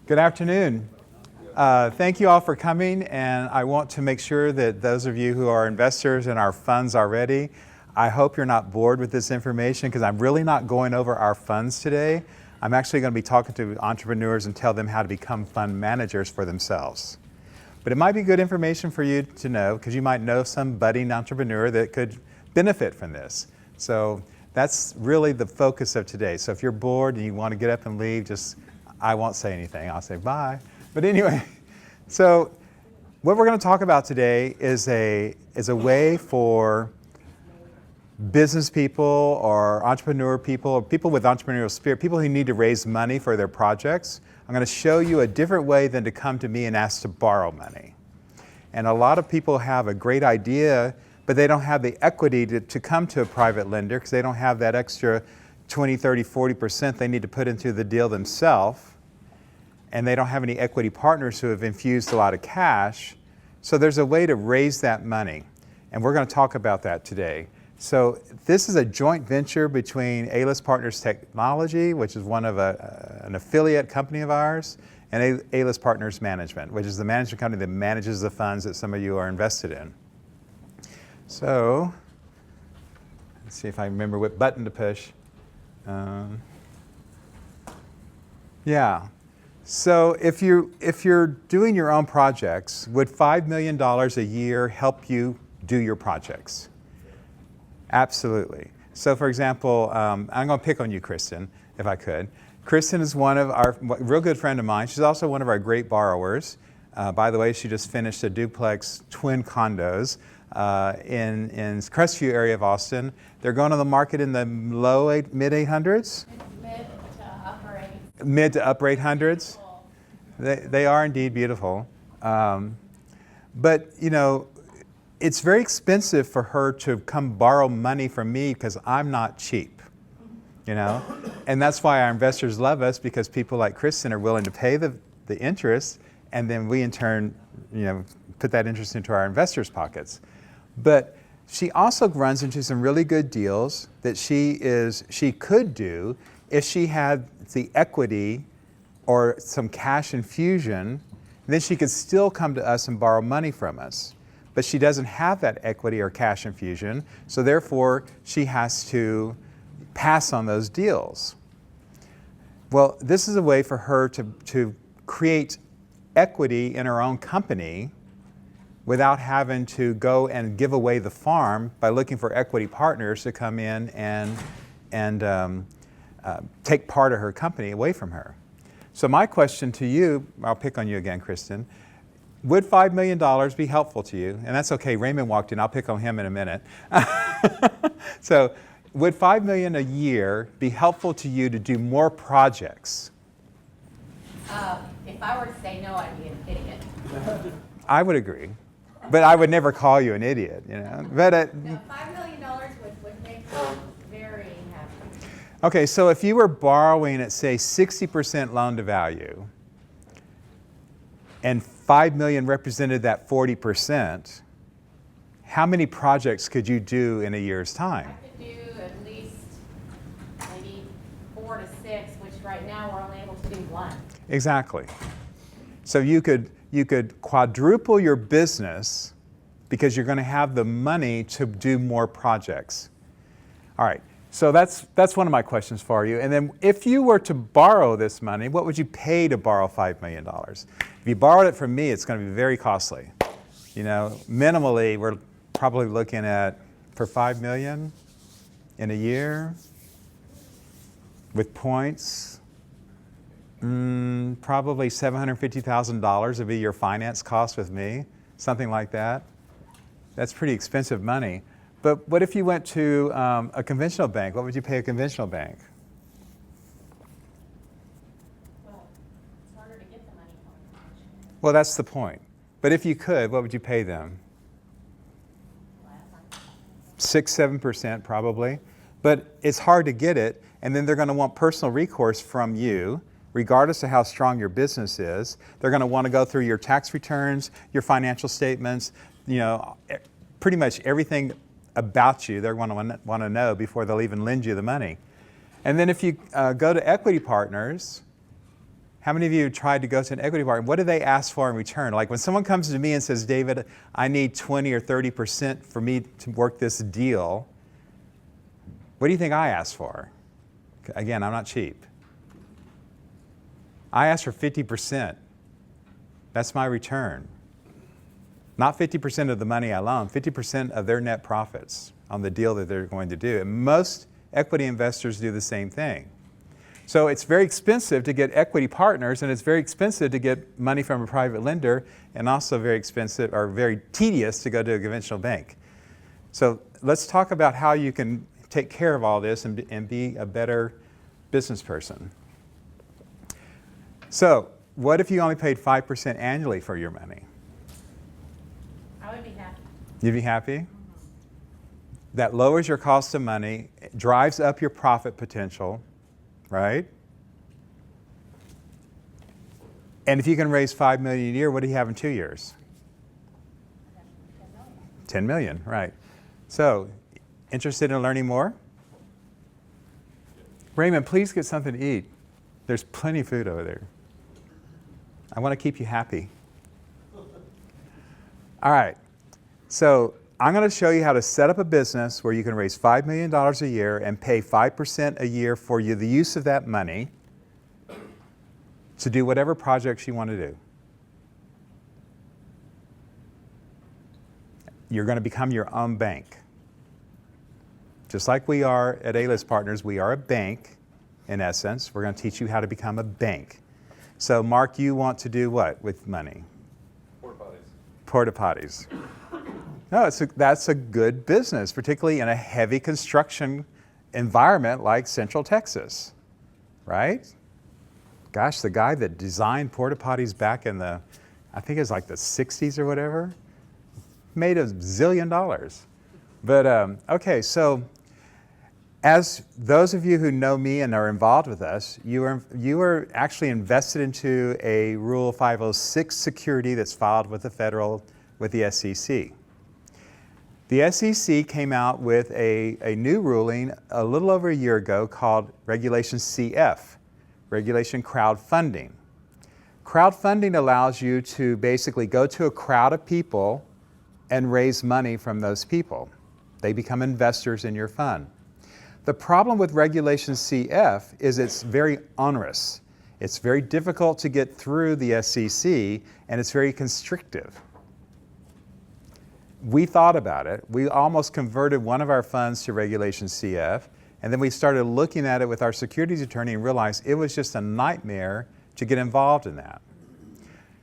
Good afternoon. Thank you all for coming, and I want to make sure that those of you who are investors in our funds already, I hope you're not bored with this information because I'm really not going over our funds today. I'm actually going to be talking to entrepreneurs and tell them how to become fund managers for themselves. But it might be good information for you to know because you might know some budding entrepreneur that could benefit from this. So that's really the focus of today. So if you're bored and you want to get up and leave, I won't say anything. I'll say bye. But anyway, so what we're going to talk about today is a way for business people or entrepreneur people or people with entrepreneurial spirit, people who need to raise money for their projects. I'm going to show you a different way than to come to me and ask to borrow money. And a lot of people have a great idea, but they don't have the equity to come to a private lender because they don't have that extra 20, 30, 40% they need to put into the deal themselves. And they don't have any equity partners who have infused a lot of cash. So there's a way to raise that money. And we're going to talk about that today. So this is a joint venture between A-List Partners Technology, which is one of an affiliate company of ours, and A-List Partners Management, which is the management company that manages the funds that some of you are invested in. So let's see if I remember what button to push. Yeah. So if you're doing your own projects, would $5 million a year help you do your projects? Absolutely. So for example, I'm going to pick on you, Kristen, if I could. Kristen is one of our real good friend of mine. She's also one of our great borrowers. By the way, she just finished a duplex twin condos in Crestview area of Austin. They're going on the market in the mid 800s? Mid to upper 800s. They are indeed beautiful. But, you know, it's very expensive for her to come borrow money from me because I'm not cheap, you know? And that's why our investors love us, because people like Kristen are willing to pay the interest, and then we in turn, you know, put that interest into our investors' pockets. But she also runs into some really good deals that she could do if she had the equity or some cash infusion. Then she could still come to us and borrow money from us. But she doesn't have that equity or cash infusion, so therefore she has to pass on those deals. Well, this is a way for her to create equity in her own company without having to go and give away the farm by looking for equity partners to come in and take part of her company away from her. So my question to you, I'll pick on you again, Kristen, would $5 million be helpful to you? And that's okay, Raymond walked in, I'll pick on him in a minute. So would $5 million a year be helpful to you to do more projects? If I were to say no, I'd be an idiot. I would agree, but I would never call you an idiot, you know. But no, $5 million would make me very happy. Okay, so if you were borrowing at, say, 60% loan to value, and $5 million represented that 40%, how many projects could you do in a year's time? I could do at least maybe 4 to 6, which right now we're only able to do 1. Exactly. So you could quadruple your business because you're going to have the money to do more projects. All right. So that's one of my questions for you. And then if you were to borrow this money, what would you pay to borrow $5 million? If you borrowed it from me, it's going to be very costly. You know, minimally, we're probably looking at, for $5 million in a year, with points, probably $750,000 would be your finance cost with me, something like that. That's pretty expensive money. But what if you went to a conventional bank? What would you pay a conventional bank? Well, it's harder to get the money from a conventional bank. Well, that's the point. But if you could, what would you pay them? 6-7% probably. But it's hard to get it, and then they're going to want personal recourse from you, regardless of how strong your business is. They're going to want to go through your tax returns, your financial statements, you know, pretty much everything about you they're going to want to know before they'll even lend you the money. And then if you go to equity partners, How many of you tried to go to an equity partner? What do they ask for in return? Like when someone comes to me and says, David, I need 20 or 30% for me to work this deal, what do you think I ask for? Again, I'm not cheap. I ask for 50%. That's my return. Not 50% of the money I loan, 50% of their net profits on the deal that they're going to do. And most equity investors do the same thing. So it's very expensive to get equity partners, and it's very expensive to get money from a private lender, and also very expensive or very tedious to go to a conventional bank. So let's talk about how you can take care of all this and be a better business person. So what if you only paid 5% annually for your money? I would be happy. You'd be happy? That lowers your cost of money, drives up your profit potential, right? And if you can raise $5 million a year, what do you have in 2 years? 10 million, right. So, interested in learning more? Raymond, please get something to eat. There's plenty of food over there. I want to keep you happy. All right. So, I'm going to show you how to set up a business where you can raise $5 million a year and pay 5% a year for you the use of that money to do whatever projects you want to do. You're going to become your own bank. Just like we are at A-List Partners, we are a bank, in essence. We're going to teach you how to become a bank. So, Mark, you want to do what with money? Porta potties. Porta potties. No, that's a good business, particularly in a heavy construction environment like Central Texas, right? Gosh, the guy that designed porta potties back in the, I think it was like the 60s or whatever, made $1 zillion. But okay, so as those of you who know me and are involved with us, you are actually invested into a Rule 506 security that's filed with the SEC. The SEC came out with a new ruling a little over a year ago called Regulation CF, Regulation Crowdfunding. Crowdfunding allows you to basically go to a crowd of people and raise money from those people. They become investors in your fund. The problem with Regulation CF is it's very onerous. It's very difficult to get through the SEC, and it's very constrictive. We thought about it. We almost converted one of our funds to Regulation CF, and then we started looking at it with our securities attorney and realized it was just a nightmare to get involved in that.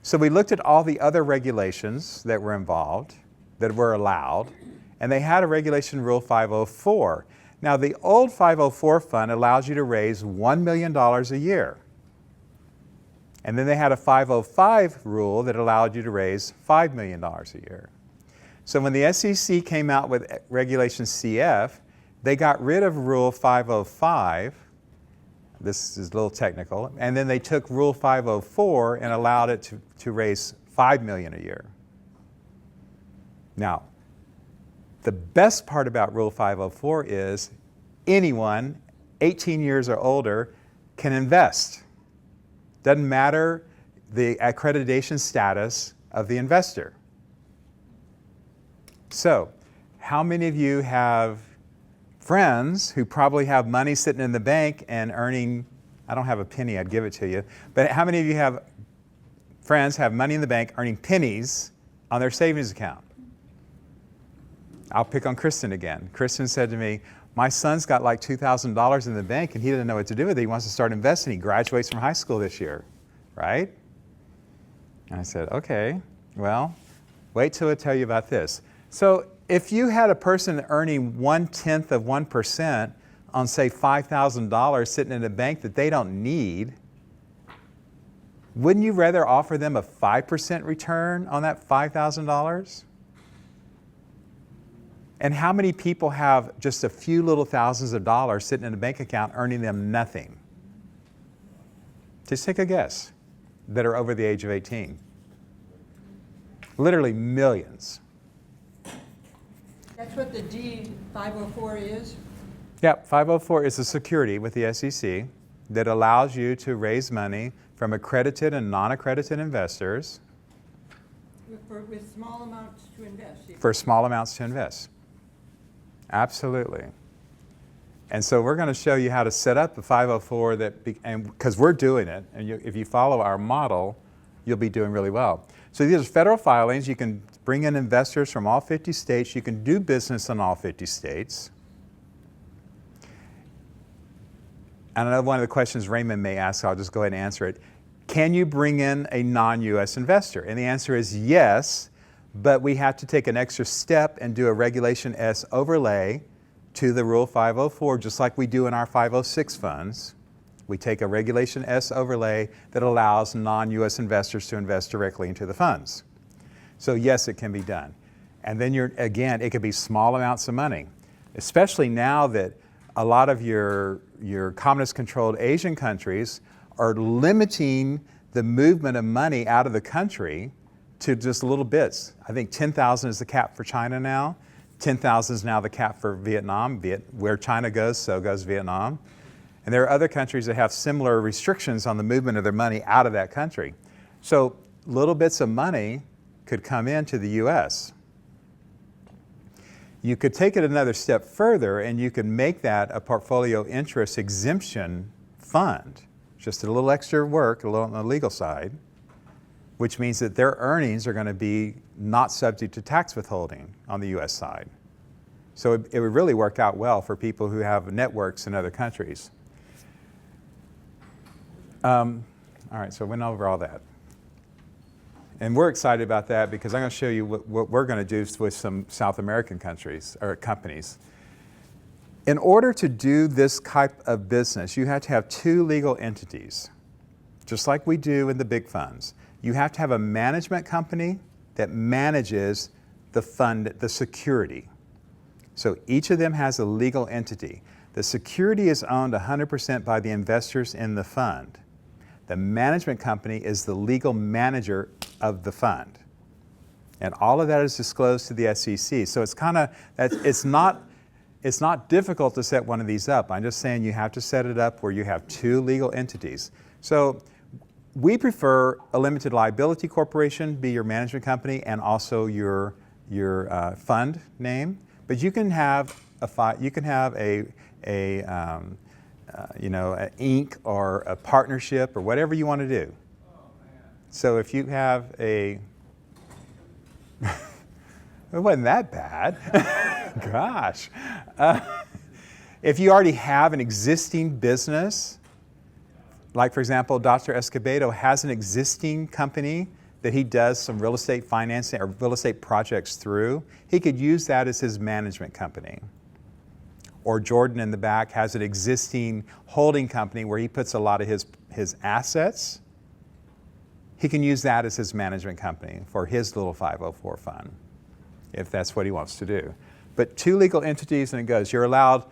So we looked at all the other regulations that were involved, that were allowed, and they had a regulation Rule 504. Now, the old 504 fund allows you to raise $1 million a year. And then they had a 505 rule that allowed you to raise $5 million a year. So when the SEC came out with Regulation CF, they got rid of Rule 505. This is a little technical. And then they took Rule 504 and allowed it to raise $5 million a year. Now, the best part about Rule 504 is anyone 18 years or older can invest. Doesn't matter the accreditation status of the investor. So, how many of you have friends who probably have money sitting in the bank and earning, I don't have a penny, I'd give it to you, but how many of you have friends have money in the bank earning pennies on their savings account? I'll pick on Kristen again. Kristen said to me, my son's got like $2,000 in the bank and he doesn't know what to do with it. He wants to start investing. He graduates from high school this year, right? And I said, okay, well, wait till I tell you about this. So if you had a person earning 0.1% on, say, $5,000 sitting in a bank that they don't need, wouldn't you rather offer them a 5% return on that $5,000? And how many people have just a few little thousands of dollars sitting in a bank account earning them nothing? Just take a guess, that are over the age of 18. Literally millions. That's what the D504 is? Yep, 504 is a security with the SEC that allows you to raise money from accredited and non-accredited investors With small amounts to invest. for small amounts to invest. Absolutely. And so we're going to show you how to set up a 504 and because we're doing it, and if you follow our model, you'll be doing really well. So these are federal filings. You can bring in investors from all 50 states. You can do business in all 50 states. And I know one of the questions Raymond may ask, so I'll just go ahead and answer it. Can you bring in a non-U.S. investor? And the answer is yes, but we have to take an extra step and do a Regulation S overlay to the Rule 504, just like we do in our 506 funds. We take a Regulation S overlay that allows non-U.S. investors to invest directly into the funds. So yes, it can be done. And then again, it could be small amounts of money, especially now that a lot of your communist-controlled Asian countries are limiting the movement of money out of the country to just little bits. I think 10,000 is the cap for China now. 10,000 is now the cap for Vietnam. Where China goes, so goes Vietnam. And there are other countries that have similar restrictions on the movement of their money out of that country. So little bits of money could come into the U.S. You could take it another step further and you could make that a portfolio interest exemption fund. Just a little extra work, a little on the legal side, which means that their earnings are going to be not subject to tax withholding on the U.S. side. So it would really work out well for people who have networks in other countries. All right, so we went over all that. And we're excited about that because I'm going to show you what we're going to do with some South American countries or companies. In order to do this type of business, you have to have two legal entities, just like we do in the big funds. You have to have a management company that manages the fund, the security. So each of them has a legal entity. The security is owned 100% by the investors in the fund. The management company is the legal manager of the fund. And all of that is disclosed to the SEC. So it's not difficult to set one of these up. I'm just saying you have to set it up where you have two legal entities. So we prefer a limited liability corporation be your management company and also your fund name. But you can have an Inc. or a partnership or whatever you want to do. So if you have it wasn't that bad. Gosh. If you already have an existing business, like for example, Dr. Escobedo has an existing company that he does some real estate financing or real estate projects through, he could use that as his management company. Or Jordan in the back has an existing holding company where he puts a lot of his assets. He can use that as his management company for his little 504 fund, if that's what he wants to do. But two legal entities and it goes. You're allowed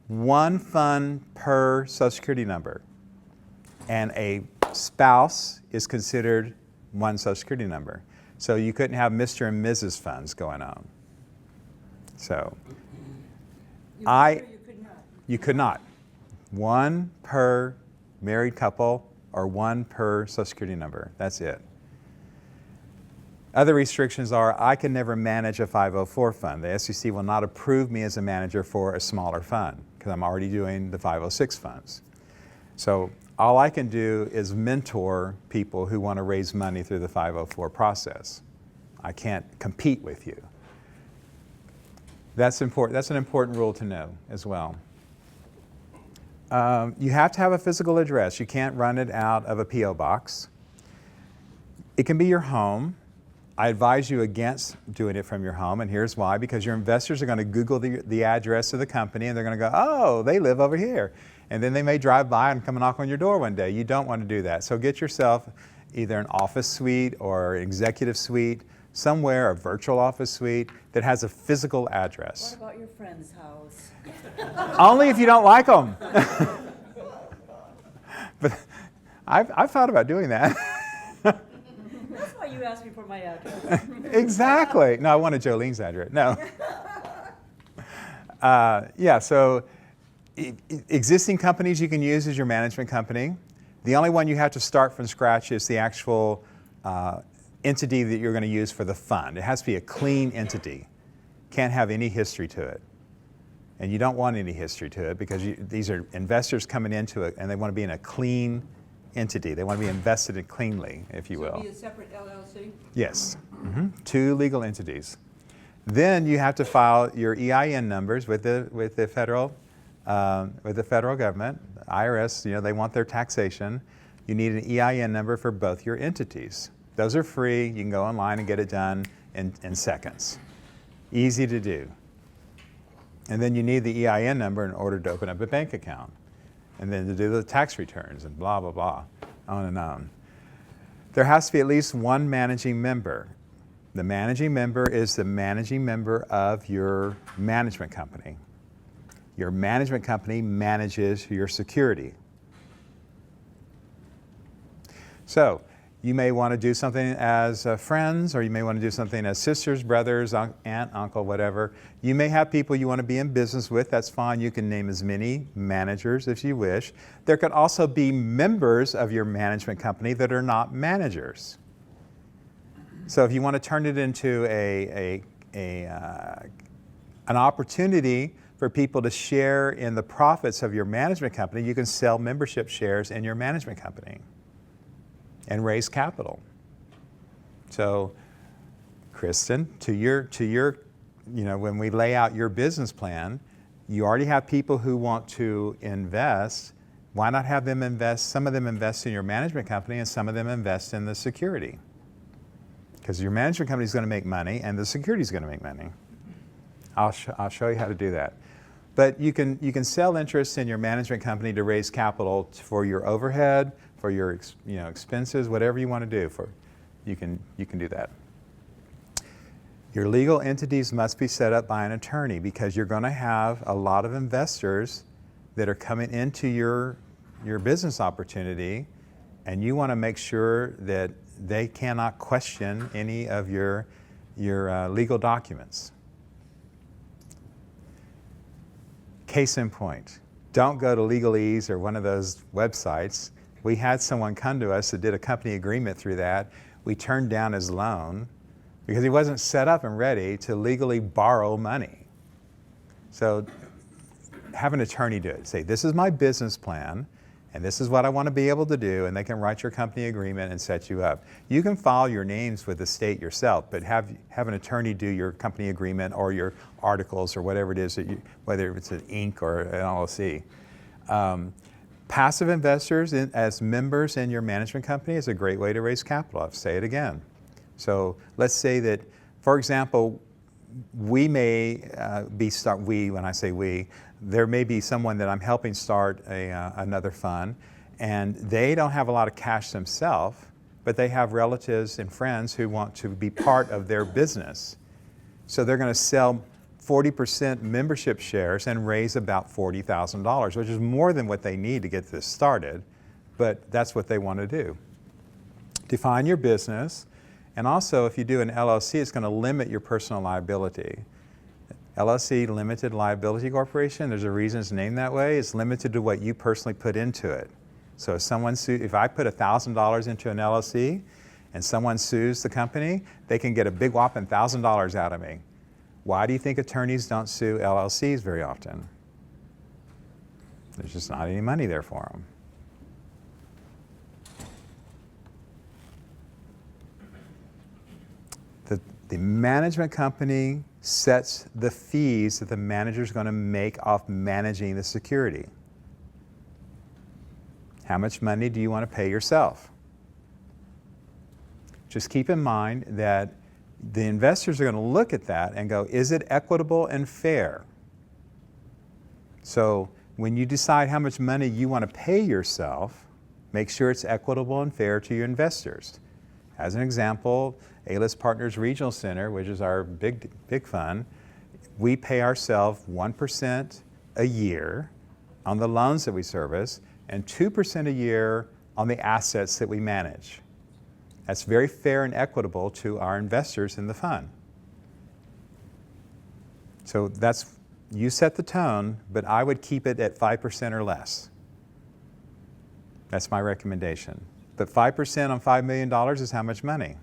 one fund per Social Security number. And a spouse is considered one Social Security number. So you couldn't have Mr. and Mrs. funds going on. So you could not. One per married couple or one per Social Security number. That's it. Other restrictions are I can never manage a 504 fund. The SEC will not approve me as a manager for a smaller fund because I'm already doing the 506 funds. So all I can do is mentor people who want to raise money through the 504 process. I can't compete with you. That's important. That's an important rule to know as well. You have to have a physical address. You can't run it out of a P.O. box. It can be your home. I advise you against doing it from your home, and here's why. Because your investors are going to Google the address of the company, and they're going to go, oh, they live over here. And then they may drive by and come and knock on your door one day. You don't want to do that. So get yourself either an office suite or an executive suite, somewhere, a virtual office suite that has a physical address. What about your friend's house? Only if you don't like them. But I've thought about doing that. That's why you asked me for my address. Exactly. No, I wanted Jolene's address. No. So existing companies you can use as your management company. The only one you have to start from scratch is the actual entity that you're going to use for the fund. It has to be a clean entity. Can't have any history to it. And you don't want any history to it because these are investors coming into it and they want to be in a clean entity. They want to be invested in cleanly, if you So will. it'd be a separate LLC? Yes. Two legal entities. Then you have to file your EIN numbers with the federal government, IRS. They want their taxation. You need an EIN number for both your entities. Those are free. You can go online and get it done in seconds. Easy to do. And then you need the EIN number in order to open up a bank account. And then to do the tax returns and blah, blah, blah, on and on. There has to be at least one managing member. The managing member is the managing member of your management company. Your management company manages your security. So you may want to do something as friends, or you may want to do something as sisters, brothers, aunt, uncle, whatever. You may have people you want to be in business with. That's fine. You can name as many managers as you wish. There could also be members of your management company that are not managers. So if you want to turn it into an opportunity for people to share in the profits of your management company, you can sell membership shares in your management company and raise capital. So, Kristen, to your, when we lay out your business plan, you already have people who want to invest. Why not have them invest? Some of them invest in your management company, and some of them invest in the security. Because your management company is going to make money, and the security is going to make money. I'll show you how to do that. But you can sell interest in your management company to raise capital for your overhead, for your expenses, whatever you want to do. You can do that. Your legal entities must be set up by an attorney because you're going to have a lot of investors that are coming into your business opportunity, and you want to make sure that they cannot question any of your legal documents. Case in point, don't go to Legalese or one of those websites. We had someone come to us that did a company agreement through that. We turned down his loan because he wasn't set up and ready to legally borrow money. So have an attorney do it. Say, this is my business plan, and this is what I want to be able to do, and they can write your company agreement and set you up. You can file your names with the state yourself, but have an attorney do your company agreement or your articles or whatever it is, whether it's an Inc. or an LLC. Passive investors as members in your management company is a great way to raise capital. I'll say it again. So let's say that, for example, we may when I say we, there may be someone that I'm helping start another fund, and they don't have a lot of cash themselves, but they have relatives and friends who want to be part of their business. So they're going to sell 40% membership shares and raise about $40,000, which is more than what they need to get this started, but that's what they want to do. Define your business, and also if you do an LLC, it's going to limit your personal liability. LLC, Limited Liability Corporation, there's a reason it's named that way. It's limited to what you personally put into it. So if I put $1,000 into an LLC and someone sues the company, they can get a big whopping $1,000 out of me. Why do you think attorneys don't sue LLCs very often? There's just not any money there for them. The management company sets the fees that the manager is going to make off managing the security. How much money do you want to pay yourself? Just keep in mind that the investors are going to look at that and go, is it equitable and fair? So when you decide how much money you want to pay yourself, make sure it's equitable and fair to your investors. As an example, A-List Partners Regional Center, which is our big fund, we pay ourselves 1% a year on the loans that we service and 2% a year on the assets that we manage. That's very fair and equitable to our investors in the fund. So you set the tone, but I would keep it at 5% or less. That's my recommendation. But 5% on $5 million is how much money?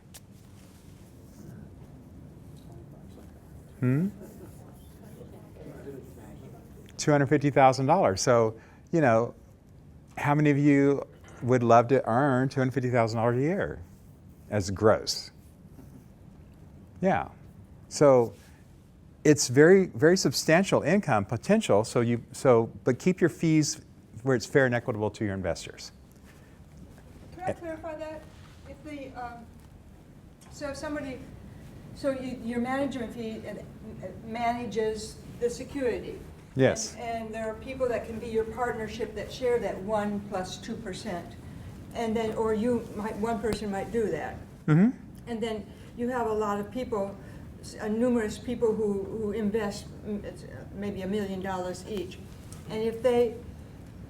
$250,000. So, you know, how many of you would love to earn $250,000 a year as gross? Yeah. So it's very, very substantial income potential. But keep your fees where it's fair and equitable to your investors. Can I clarify that? If the, so if somebody, your management fee manages the security. Yes. And there are people that can be your partnership that share that 1 plus 2%. And then, or one person might do that. Mm-hmm. And then you have a lot of people, numerous people who invest maybe $1 million each. And if they,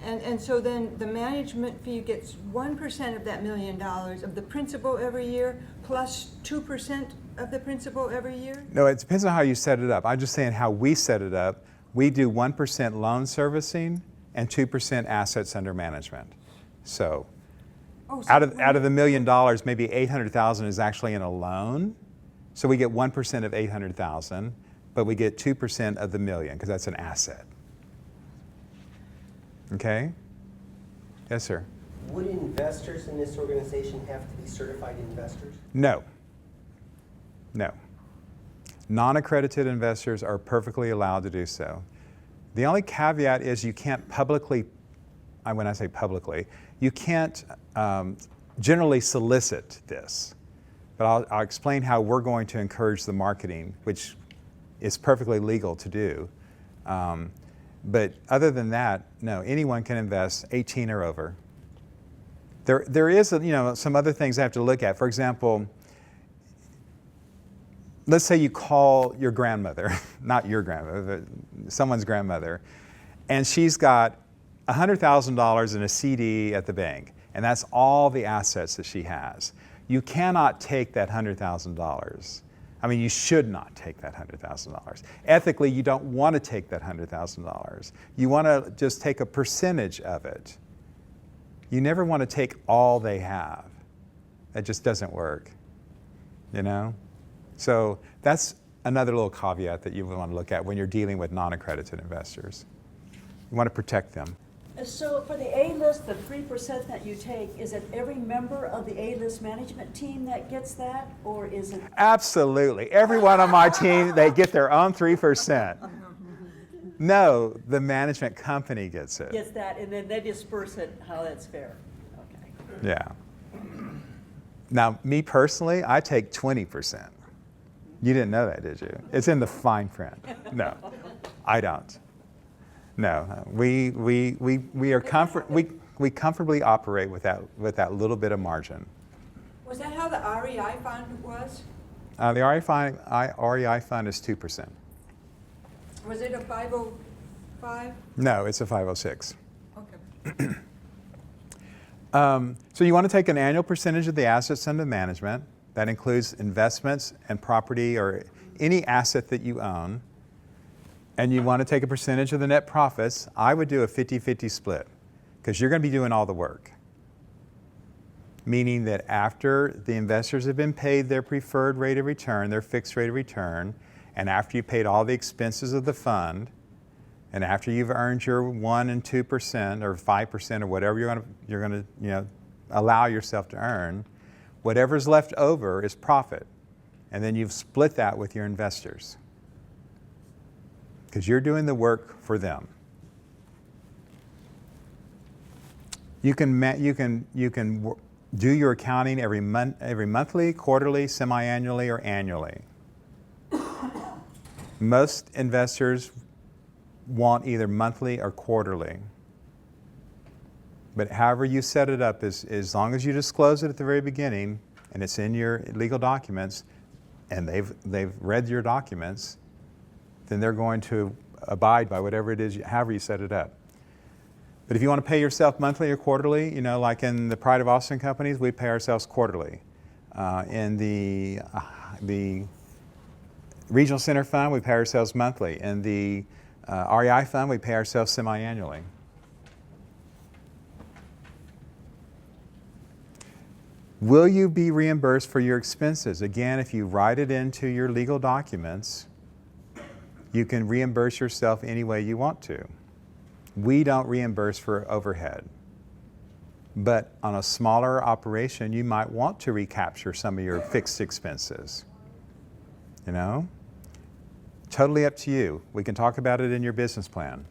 and so then the management fee gets 1% of that $1 million of the principal every year, plus 2% of the principal every year? No, it depends on how you set it up. I'm just saying how we set it up. We do 1% loan servicing and 2% assets under management. So, out of the $1 million, maybe 800,000 is actually in a loan. So we get 1% of 800,000, but we get 2% of the million because that's an asset. Okay? Yes, sir. Would investors in this organization have to be certified investors? No. No. Non-accredited investors are perfectly allowed to do so. The only caveat is you can't publicly, when I say publicly, you can't generally solicit this. But I'll explain how we're going to encourage the marketing, which is perfectly legal to do. But other than that, no, anyone can invest 18 or over. There is, some other things I have to look at. For example, let's say you call your grandmother, not your grandmother, but someone's grandmother, and she's got $100,000 in a CD at the bank, and that's all the assets that she has. You cannot take that $100,000. I mean, you should not take that $100,000. Ethically, you don't want to take that $100,000. You want to just take a percentage of it. You never want to take all they have. That just doesn't work, So that's another little caveat that you want to look at when you're dealing with non-accredited investors. You want to protect them. So for the A-list, the 3% that you take, is it every member of the A-list management team that gets that, or is it? Absolutely. Everyone on my team, they get their own 3%. No, the management company gets it. Gets that, and then they disperse it how that's fair. Okay. Yeah. Now, me personally, I take 20%. You didn't know that, did you? It's in the fine print. No, I don't. No, we comfortably operate with that little bit of margin. Was that how the REI fund was? The REI fund is 2%. Was it a 505? No, it's a 506. Okay. So you want to take an annual percentage of the assets under management. That includes investments and property or any asset that you own. And you want to take a percentage of the net profits. I would do a 50-50 split because you're going to be doing all the work. Meaning that after the investors have been paid their preferred rate of return, their fixed rate of return, and after you paid all the expenses of the fund, and after you've earned your 1% and 2% or 5% or whatever you're going to allow yourself to earn, whatever's left over is profit. And then you've split that with your investors. Because you're doing the work for them. You can do your accounting every monthly, quarterly, semi-annually, or annually. Most investors want either monthly or quarterly. But however you set it up, as long as you disclose it at the very beginning, and it's in your legal documents, and they've read your documents, then they're going to abide by whatever it is, however you set it up. But if you want to pay yourself monthly or quarterly, like in the Pride of Austin companies, we pay ourselves quarterly. In the Regional Center Fund, we pay ourselves monthly. In the REI Fund, we pay ourselves semi-annually. Will you be reimbursed for your expenses? Again, if you write it into your legal documents, you can reimburse yourself any way you want to. We don't reimburse for overhead. But on a smaller operation, you might want to recapture some of your fixed expenses. You know? Totally up to you. We can talk about it in your business plan.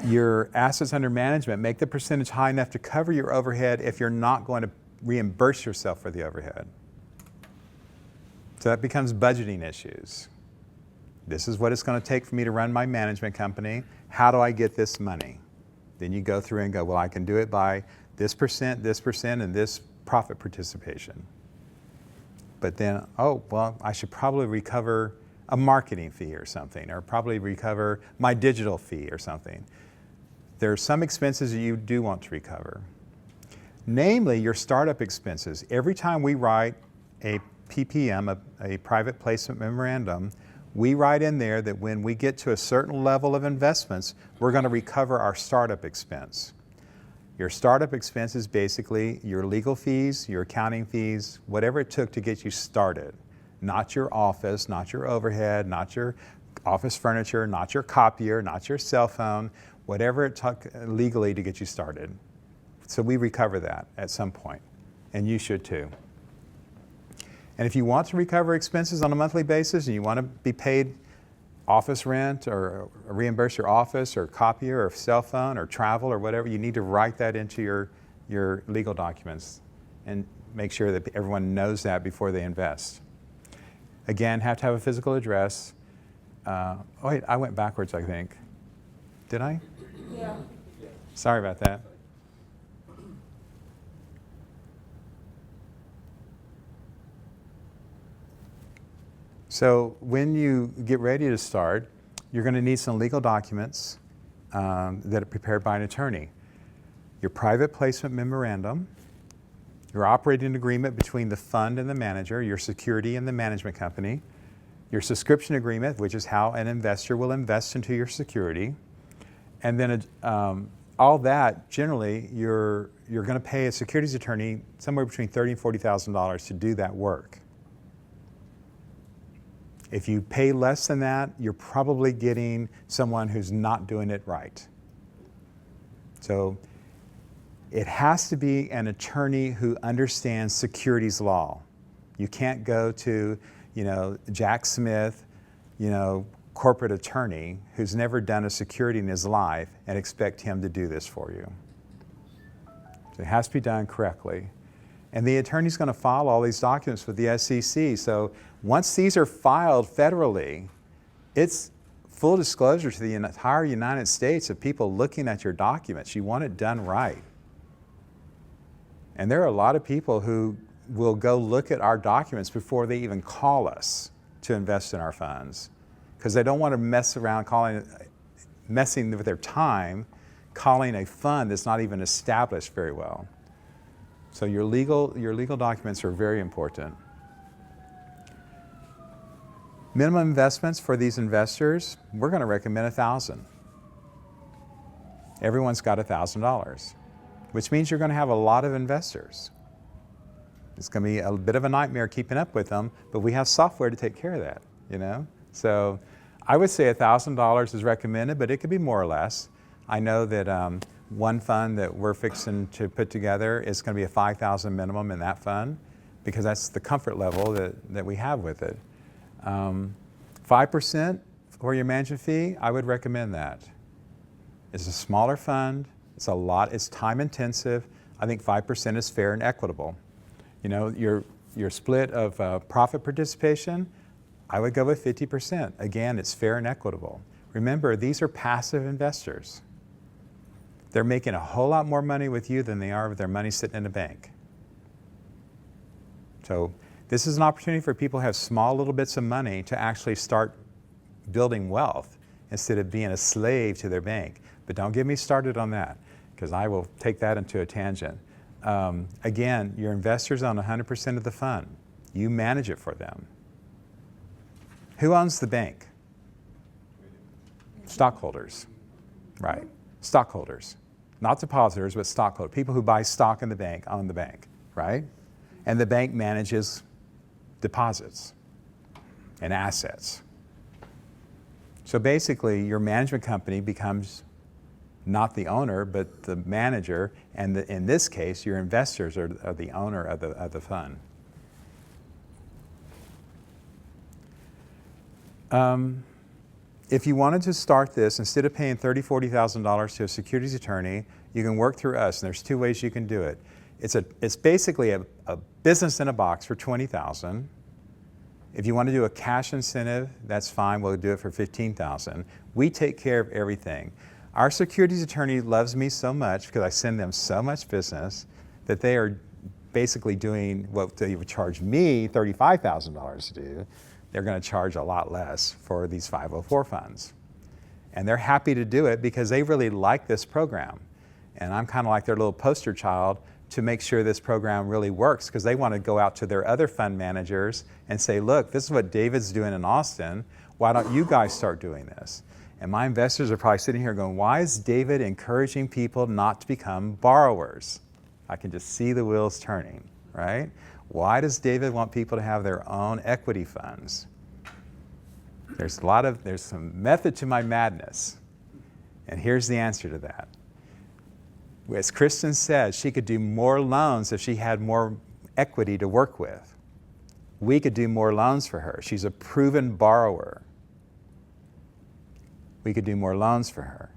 Your assets under management, make the percentage high enough to cover your overhead if you're not going to reimburse yourself for the overhead. So that becomes budgeting issues. This is what it's going to take for me to run my management company. How do I get this money? Then you go through and go, well, I can do it by this percent, and this profit participation. But then, oh, well, I should probably recover a marketing fee or something, or probably recover my digital fee or something. There are some expenses that you do want to recover. Namely, your startup expenses. Every time we write a PPM, a private placement memorandum, we write in there that when we get to a certain level of investments, we're going to recover our startup expense. Your startup expense is basically your legal fees, your accounting fees, whatever it took to get you started. Not your office, not your overhead, not your office furniture, not your copier, not your cell phone, whatever it took legally to get you started. So we recover that at some point, and you should too. And if you want to recover expenses on a monthly basis and you want to be paid office rent or reimburse your office or copier or cell phone or travel or whatever, you need to write that into your legal documents and make sure that everyone knows that before they invest. Again, have to have a physical address. Oh wait, I went backwards, I think. Did I? Yeah. Sorry about that. So when you get ready to start, you're going to need some legal documents that are prepared by an attorney. Your private placement memorandum, your operating agreement between the fund and the manager, your security and the management company, your subscription agreement, which is how an investor will invest into your security, and then all that, generally, you're going to pay a securities attorney somewhere between $30,000 and $40,000 to do that work. If you pay less than that, you're probably getting someone who's not doing it right. So it has to be an attorney who understands securities law. You can't go to, Jack Smith, corporate attorney who's never done a security in his life and expect him to do this for you. So it has to be done correctly. And the attorney's going to file all these documents with the SEC. So once these are filed federally, it's full disclosure to the entire United States of people looking at your documents. You want it done right. And there are a lot of people who will go look at our documents before they even call us to invest in our funds, because they don't want to mess around messing with their time calling a fund that's not even established very well. So your legal documents are very important. Minimum investments for these investors, we're going to recommend $1,000. Everyone's got $1,000, which means you're going to have a lot of investors. It's going to be a bit of a nightmare keeping up with them, but we have software to take care of that, So I would say $1,000 is recommended, but it could be more or less. I know that one fund that we're fixing to put together is going to be a $5,000 minimum in that fund, because that's the comfort level that we have with it. 5% for your management fee, I would recommend that. It's a smaller fund. It's time intensive. I think 5% is fair and equitable. Your split of profit participation, I would go with 50%. Again, it's fair and equitable. Remember, these are passive investors. They're making a whole lot more money with you than they are with their money sitting in a bank. So this is an opportunity for people who have small little bits of money to actually start building wealth instead of being a slave to their bank. But don't get me started on that, because I will take that into a tangent. Again, your investors own 100% of the fund. You manage it for them. Who owns the bank? Stockholders. Right. Stockholders. not depositors, but stockholders, people who buy stock in the bank, own the bank, right? And the bank manages deposits and assets. So basically, your management company becomes not the owner, but the manager, and in this case, your investors are the owner of the fund. If you wanted to start this, instead of paying $30,000, $40,000 to a securities attorney, you can work through us, and there's two ways you can do it. It's basically a business in a box for $20,000. If you want to do a cash incentive, that's fine. We'll do it for $15,000. We take care of everything. Our securities attorney loves me so much because I send them so much business that they are basically doing what they would charge me $35,000 to do. They're going to charge a lot less for these 504 funds. And they're happy to do it because they really like this program. And I'm kind of like their little poster child to make sure this program really works, because they want to go out to their other fund managers and say, look, this is what David's doing in Austin. Why don't you guys start doing this? And my investors are probably sitting here going, why is David encouraging people not to become borrowers? I can just see the wheels turning, right? Why does David want people to have their own equity funds? There's some method to my madness. And here's the answer to that. As Kristen said, she could do more loans if she had more equity to work with. We could do more loans for her. She's a proven borrower. We could do more loans for her.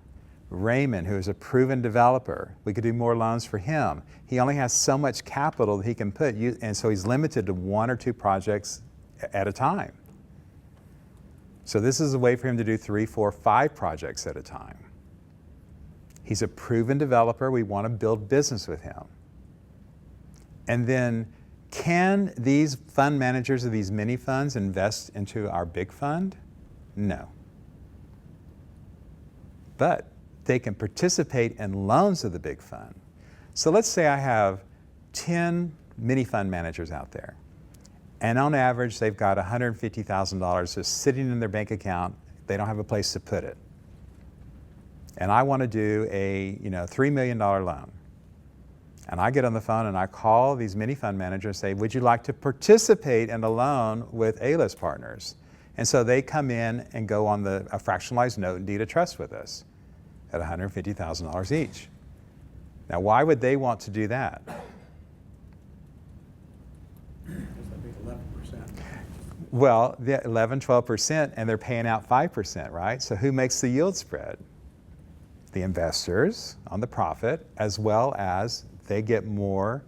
Raymond, who is a proven developer, we could do more loans for him. He only has so much capital that he can put, and so he's limited to 1 or 2 projects at a time. So this is a way for him to do 3, 4, 5 projects at a time. He's a proven developer. We want to build business with him. And then, can these fund managers of these mini funds invest into our big fund? No. But they can participate in loans of the big fund. So let's say I have 10 mini fund managers out there. And on average, they've got $150,000 just sitting in their bank account. They don't have a place to put it. And I want to do a $3 million loan. And I get on the phone and I call these mini fund managers and say, would you like to participate in a loan with A-list partners? And so they come in and go on a fractionalized note and deed of trust with us at $150,000 each. Now, why would they want to do that? Well, the 11, 12%, and they're paying out 5%, right? So who makes the yield spread? The investors on the profit, as well as they get more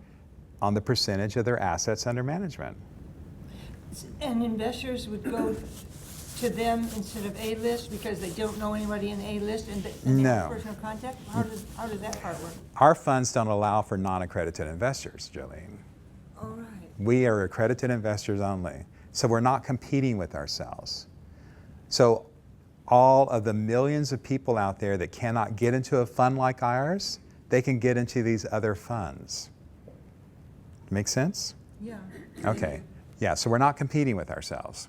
on the percentage of their assets under management. And investors would go to them instead of A-list because they don't know anybody in A-list and they have No. personal contact? How does that part work? Our funds don't allow for non-accredited investors, Jolene. All right. We are accredited investors only. So we're not competing with ourselves. So all of the millions of people out there that cannot get into a fund like ours, they can get into these other funds. Make sense? Yeah. Okay. Yeah, so we're not competing with ourselves.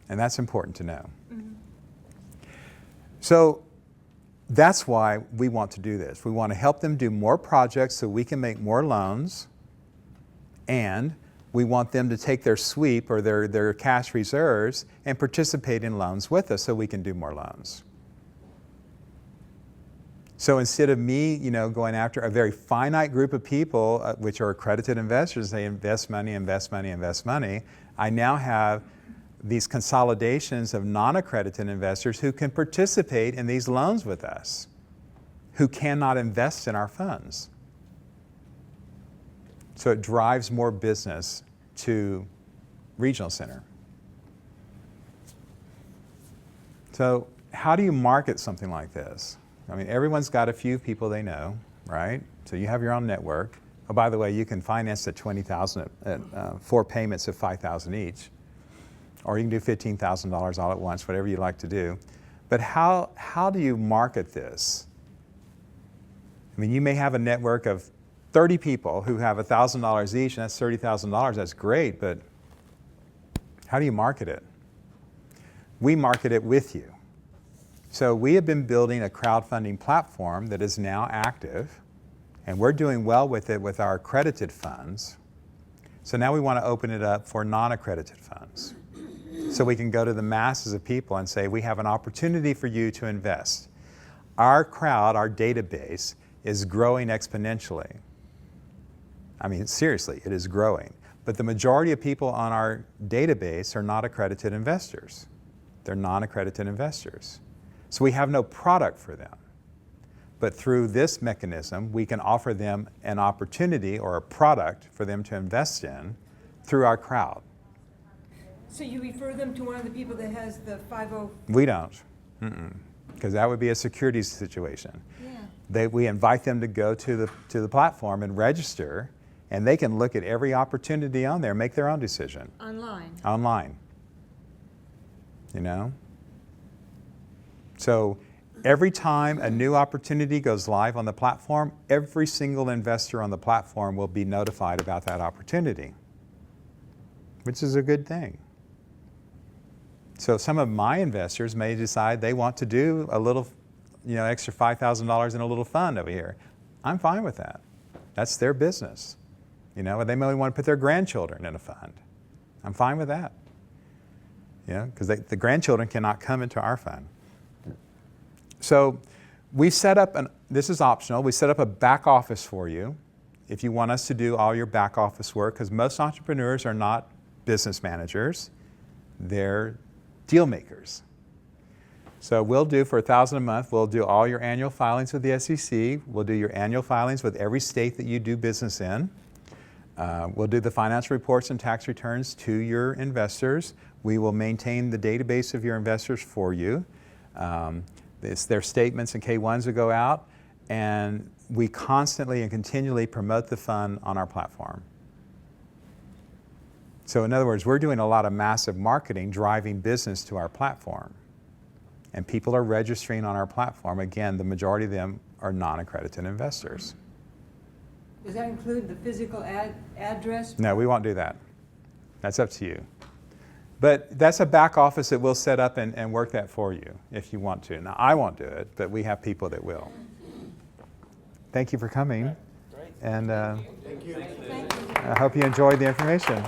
And that's important to know. Mm-hmm. So that's why we want to do this. We want to help them do more projects so we can make more loans, and we want them to take their sweep or their cash reserves and participate in loans with us so we can do more loans. So instead of me, going after a very finite group of people, which are accredited investors, they invest money, invest money, invest money, I now have these consolidations of non-accredited investors who can participate in these loans with us, who cannot invest in our funds. So it drives more business to Regional Center. So how do you market something like this? I mean, everyone's got a few people they know, right? So you have your own network. Oh, by the way, you can finance at $20,000 at 4 payments of $5,000 each. Or you can do $15,000 all at once, whatever you like to do. But how do you market this? I mean, you may have a network of 30 people who have $1,000 each, and that's $30,000. That's great, but how do you market it? We market it with you. So we have been building a crowdfunding platform that is now active, and we're doing well with it with our accredited funds. So now we want to open it up for non-accredited funds. So we can go to the masses of people and say, we have an opportunity for you to invest. Our crowd, our database, is growing exponentially. I mean, seriously, it is growing. But the majority of people on our database are not accredited investors. They're non-accredited investors. So we have no product for them. But through this mechanism, we can offer them an opportunity or a product for them to invest in through our crowd. So you refer them to one of the people that has the 50? We don't, because that would be a securities situation. Yeah. We invite them to go to the platform and register, and they can look at every opportunity on there, make their own decision. Online. You know? So every time a new opportunity goes live on the platform, every single investor on the platform will be notified about that opportunity, which is a good thing. So some of my investors may decide they want to do a little, extra $5,000 in a little fund over here. I'm fine with that. That's their business. They may want to put their grandchildren in a fund. I'm fine with that. Because the grandchildren cannot come into our fund. So we set up, this is optional, we set up a back office for you if you want us to do all your back office work, because most entrepreneurs are not business managers, they're deal makers. So we'll do, for $1,000 a month, we'll do all your annual filings with the SEC, we'll do your annual filings with every state that you do business in, we'll do the financial reports and tax returns to your investors, we will maintain the database of your investors for you. Their statements and K-1s will go out, and we constantly and continually promote the fund on our platform. So in other words, we're doing a lot of massive marketing, driving business to our platform. And people are registering on our platform. Again, the majority of them are non-accredited investors. Does that include the physical address? No, we won't do that. That's up to you. But that's a back office that we'll set up and work that for you if you want to. Now, I won't do it, but we have people that will. Thank you for coming. Great. And Thank you. I hope you enjoyed the information.